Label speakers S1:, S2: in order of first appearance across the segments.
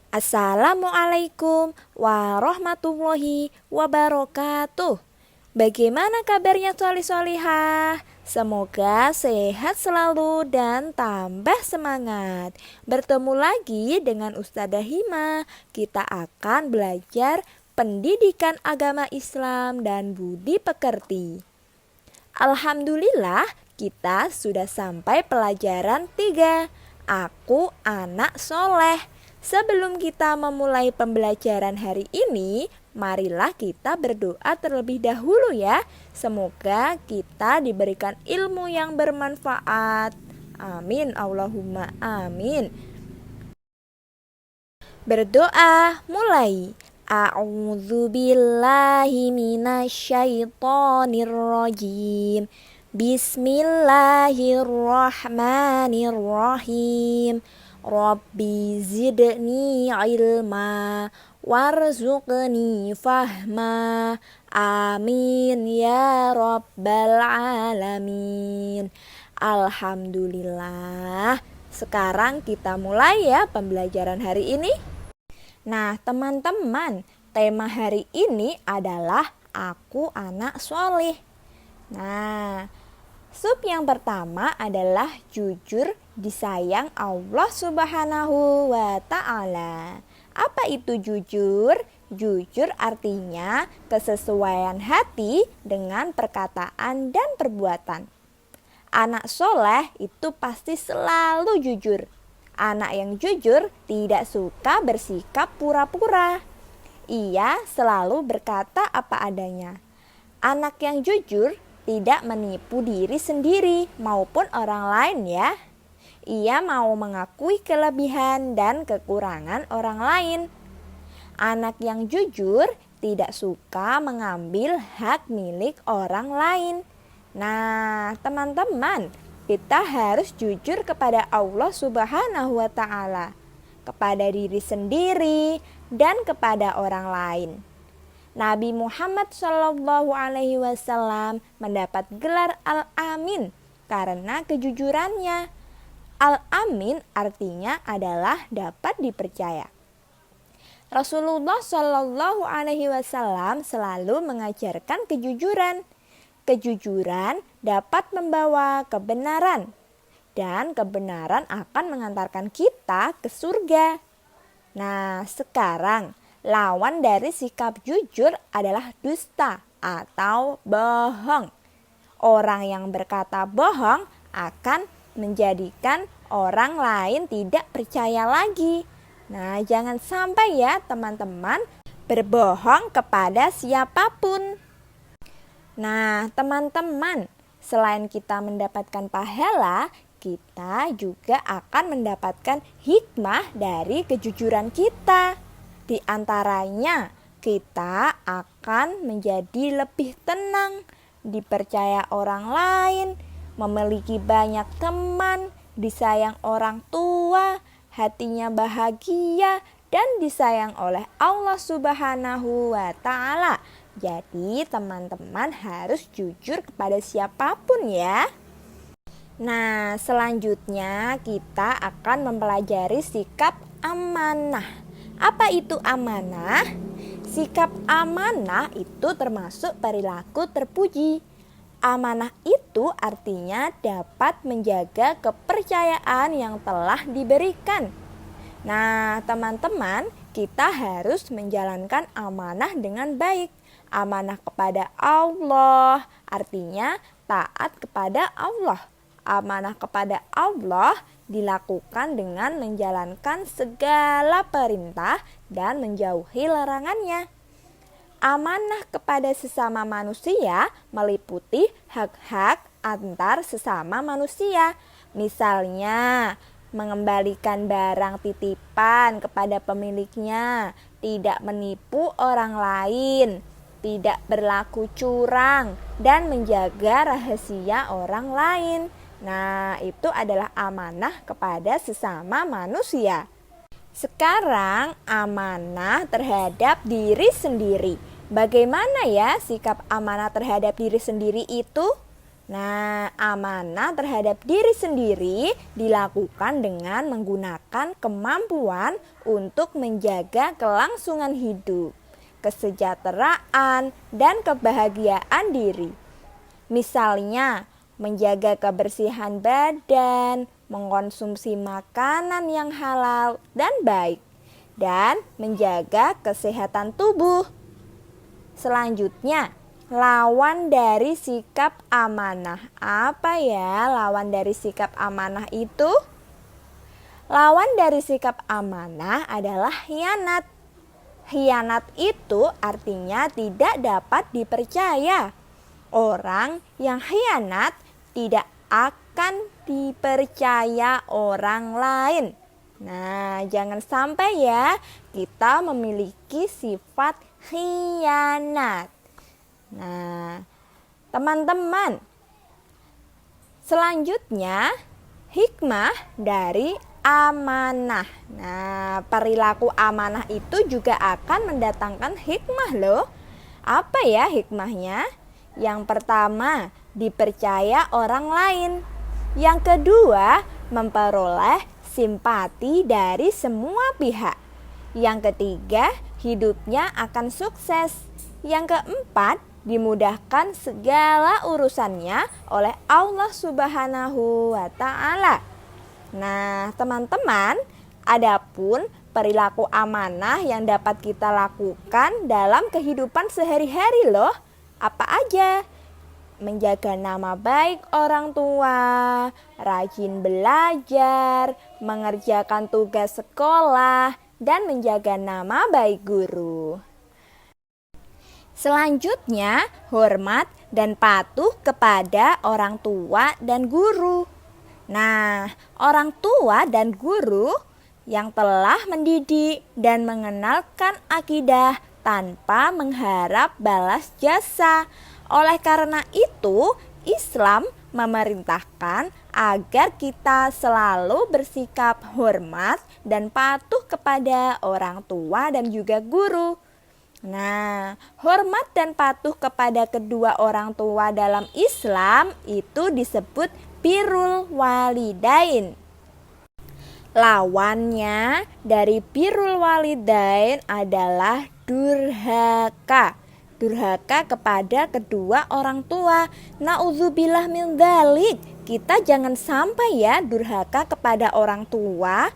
S1: Assalamualaikum warahmatullahi wabarakatuh. Bagaimana kabarnya solih-solihah? Semoga sehat selalu dan tambah semangat. Bertemu lagi dengan Ustadzah Hima. Kita akan belajar pendidikan agama Islam dan budi pekerti. Alhamdulillah, kita sudah sampai pelajaran 3. Aku anak soleh. Sebelum kita memulai pembelajaran hari ini, marilah kita berdoa terlebih dahulu ya. Semoga kita diberikan ilmu yang bermanfaat. Amin, Allahumma amin. Berdoa mulai. A'udzu billahi minasyaitonir rajim. Bismillahirrahmanirrahim. Rabbi zidni ilma warzuqni fahma. Amin ya rabbal alamin. Alhamdulillah. Sekarang kita mulai ya pembelajaran hari ini. Nah teman-teman, tema hari ini adalah aku anak soleh. Nah, sub yang pertama adalah jujur disayang Allah Subhanahu wa Ta'ala. Apa itu jujur? Jujur artinya kesesuaian hati dengan perkataan dan perbuatan. Anak soleh itu pasti selalu jujur. Anak yang jujur tidak suka bersikap pura-pura. Ia selalu berkata apa adanya. Anak yang jujur tidak menipu diri sendiri maupun orang lain ya. Ia mau mengakui kelebihan dan kekurangan orang lain. Anak yang jujur tidak suka mengambil hak milik orang lain. Nah, teman-teman, kita harus jujur kepada Allah Subhanahu wa Ta'ala, kepada diri sendiri, dan kepada orang lain. Nabi Muhammad SAW mendapat gelar Al-Amin karena kejujurannya. Al-Amin artinya adalah dapat dipercaya. Rasulullah SAW selalu mengajarkan kejujuran. Kejujuran dapat membawa kebenaran, dan kebenaran akan mengantarkan kita ke surga. Nah, sekarang lawan dari sikap jujur adalah dusta atau bohong. Orang yang berkata bohong akan menjadikan orang lain tidak percaya lagi. Nah, jangan sampai ya teman-teman berbohong kepada siapapun. Nah, teman-teman, selain kita mendapatkan pahala, kita juga akan mendapatkan hikmah dari kejujuran kita. Di antaranya, kita akan menjadi lebih tenang, dipercaya orang lain, memiliki banyak teman, disayang orang tua, hatinya bahagia, dan disayang oleh Allah Subhanahu wa Ta'ala. Jadi teman-teman harus jujur kepada siapapun ya. Nah, selanjutnya kita akan mempelajari sikap amanah. Apa itu amanah? Sikap amanah itu termasuk perilaku terpuji. Amanah itu artinya dapat menjaga kepercayaan yang telah diberikan. Nah, teman-teman, kita harus menjalankan amanah dengan baik. Amanah kepada Allah artinya taat kepada Allah. Amanah kepada Allah dilakukan dengan menjalankan segala perintah dan menjauhi larangannya. Amanah kepada sesama manusia meliputi hak-hak antar sesama manusia. Misalnya, mengembalikan barang titipan kepada pemiliknya, tidak menipu orang lain, tidak berlaku curang, dan menjaga rahasia orang lain. Nah, itu adalah amanah kepada sesama manusia. Sekarang amanah terhadap diri sendiri. Bagaimana ya sikap amanah terhadap diri sendiri itu? Nah, amanah terhadap diri sendiri dilakukan dengan menggunakan kemampuan untuk menjaga kelangsungan hidup, kesejahteraan, dan kebahagiaan diri. Misalnya, menjaga kebersihan badan, mengkonsumsi makanan yang halal dan baik, dan menjaga kesehatan tubuh. Selanjutnya, lawan dari sikap amanah. Apa ya lawan dari sikap amanah itu? Lawan dari sikap amanah adalah khianat. Khianat itu artinya tidak dapat dipercaya. Orang yang khianat tidak akan dipercaya orang lain. Nah, jangan sampai ya kita memiliki sifat khianat. Nah, teman-teman, selanjutnya hikmah dari amanah. Nah, perilaku amanah itu juga akan mendatangkan hikmah loh. Apa ya hikmahnya? Yang pertama, dipercaya orang lain. Yang kedua, memperoleh simpati dari semua pihak. Yang ketiga, hidupnya akan sukses. Yang keempat, dimudahkan segala urusannya oleh Allah Subhanahu wa Ta'ala. Nah, teman-teman, adapun perilaku amanah yang dapat kita lakukan dalam kehidupan sehari-hari loh. Apa aja? Menjaga nama baik orang tua, rajin belajar, mengerjakan tugas sekolah, dan menjaga nama baik guru. Selanjutnya, hormat dan patuh kepada orang tua dan guru. Nah, orang tua dan guru yang telah mendidik dan mengenalkan akidah tanpa mengharap balas jasa. Oleh karena itu, Islam memerintahkan agar kita selalu bersikap hormat dan patuh kepada orang tua dan juga guru. Nah, hormat dan patuh kepada kedua orang tua dalam Islam itu disebut birrul walidain. Lawannya dari birrul walidain adalah durhaka. Durhaka kepada kedua orang tua. Nauzubillah min dzalik. Kita jangan sampai ya durhaka kepada orang tua.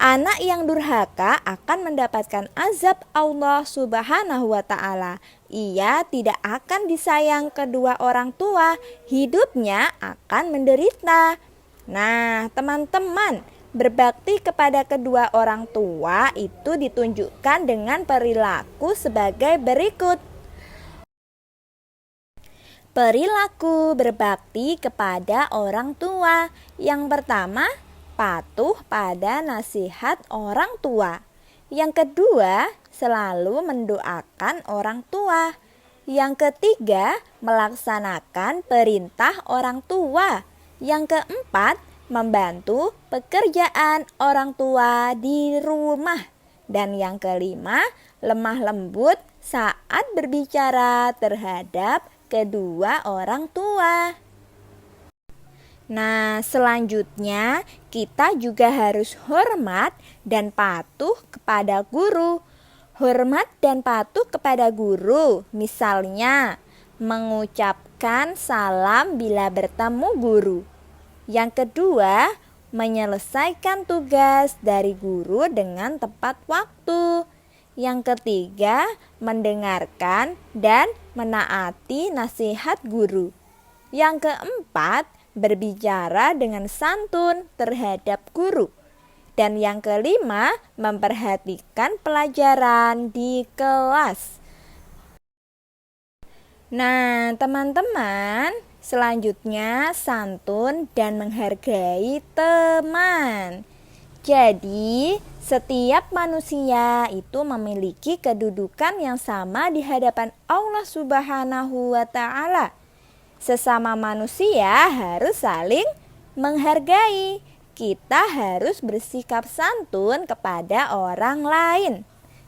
S1: Anak yang durhaka akan mendapatkan azab Allah Subhanahu wa Ta'ala. Ia tidak akan disayang kedua orang tua, hidupnya akan menderita. Nah, teman-teman, berbakti kepada kedua orang tua itu ditunjukkan dengan perilaku sebagai berikut. Perilaku berbakti kepada orang tua. Yang pertama, patuh pada nasihat orang tua. Yang kedua, selalu mendoakan orang tua. Yang ketiga, melaksanakan perintah orang tua. Yang keempat, membantu pekerjaan orang tua di rumah. Dan yang kelima, lemah lembut saat berbicara terhadap kedua orang tua. Nah, selanjutnya kita juga harus hormat dan patuh kepada guru. Hormat dan patuh kepada guru, misalnya mengucapkan salam bila bertemu guru. Yang kedua, menyelesaikan tugas dari guru dengan tepat waktu. Yang ketiga, mendengarkan dan menaati nasihat guru. Yang keempat, berbicara dengan santun terhadap guru. Dan yang kelima, memperhatikan pelajaran di kelas. Nah, teman-teman, selanjutnya santun dan menghargai teman. Jadi, setiap manusia itu memiliki kedudukan yang sama di hadapan Allah Subhanahu wa Ta'ala. Sesama manusia harus saling menghargai. Kita harus bersikap santun kepada orang lain.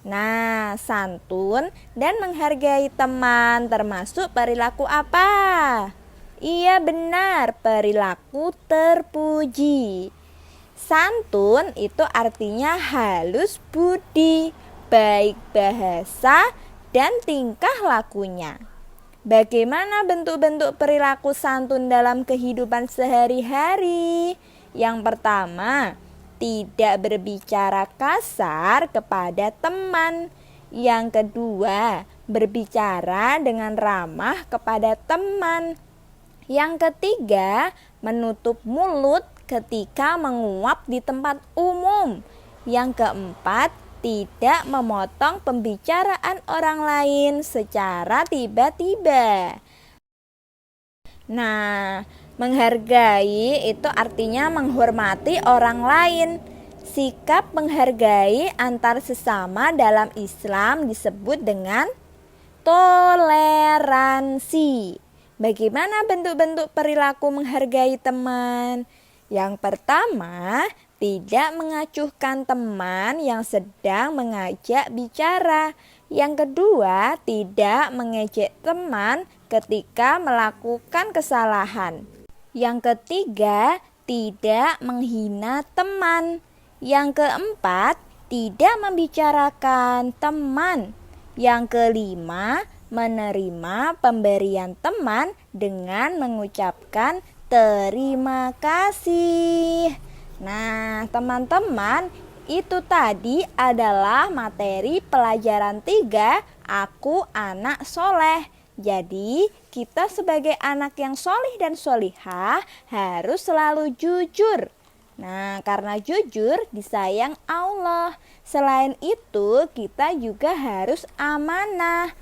S1: Nah, santun dan menghargai teman termasuk perilaku apa? Iya benar, perilaku terpuji. Santun itu artinya halus budi, baik bahasa dan tingkah lakunya. Bagaimana bentuk-bentuk perilaku santun dalam kehidupan sehari-hari? Yang pertama, tidak berbicara kasar kepada teman. Yang kedua, berbicara dengan ramah kepada teman. Yang ketiga, menutup mulut ketika menguap di tempat umum. Yang keempat, tidak memotong pembicaraan orang lain secara tiba-tiba. Nah, menghargai itu artinya menghormati orang lain. Sikap menghargai antar sesama dalam Islam disebut dengan toleransi. Bagaimana bentuk-bentuk perilaku menghargai teman? Yang pertama, tidak mengacuhkan teman yang sedang mengajak bicara. Yang kedua, tidak mengejek teman ketika melakukan kesalahan. Yang ketiga, tidak menghina teman. Yang keempat, tidak membicarakan teman. Yang kelima, menerima pemberian teman dengan mengucapkan terima kasih. Nah, teman-teman, itu tadi adalah materi pelajaran 3, Aku Anak Soleh. Jadi, kita sebagai anak yang solih dan solihah harus selalu jujur. Nah, karena jujur disayang Allah. Selain itu, kita juga harus amanah.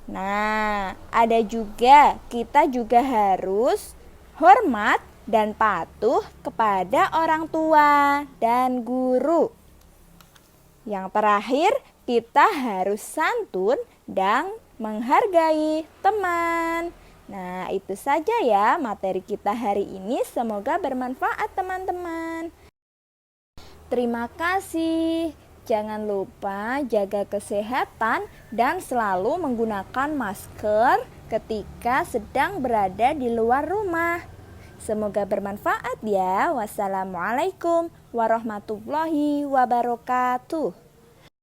S1: Nah, kita juga harus hormat dan patuh kepada orang tua dan guru. Yang terakhir, kita harus santun dan menghargai teman. Nah, itu saja ya materi kita hari ini. Semoga bermanfaat teman-teman. Terima kasih. Jangan lupa jaga kesehatan dan selalu menggunakan masker ketika sedang berada di luar rumah. Semoga bermanfaat ya. Wassalamualaikum warahmatullahi wabarakatuh.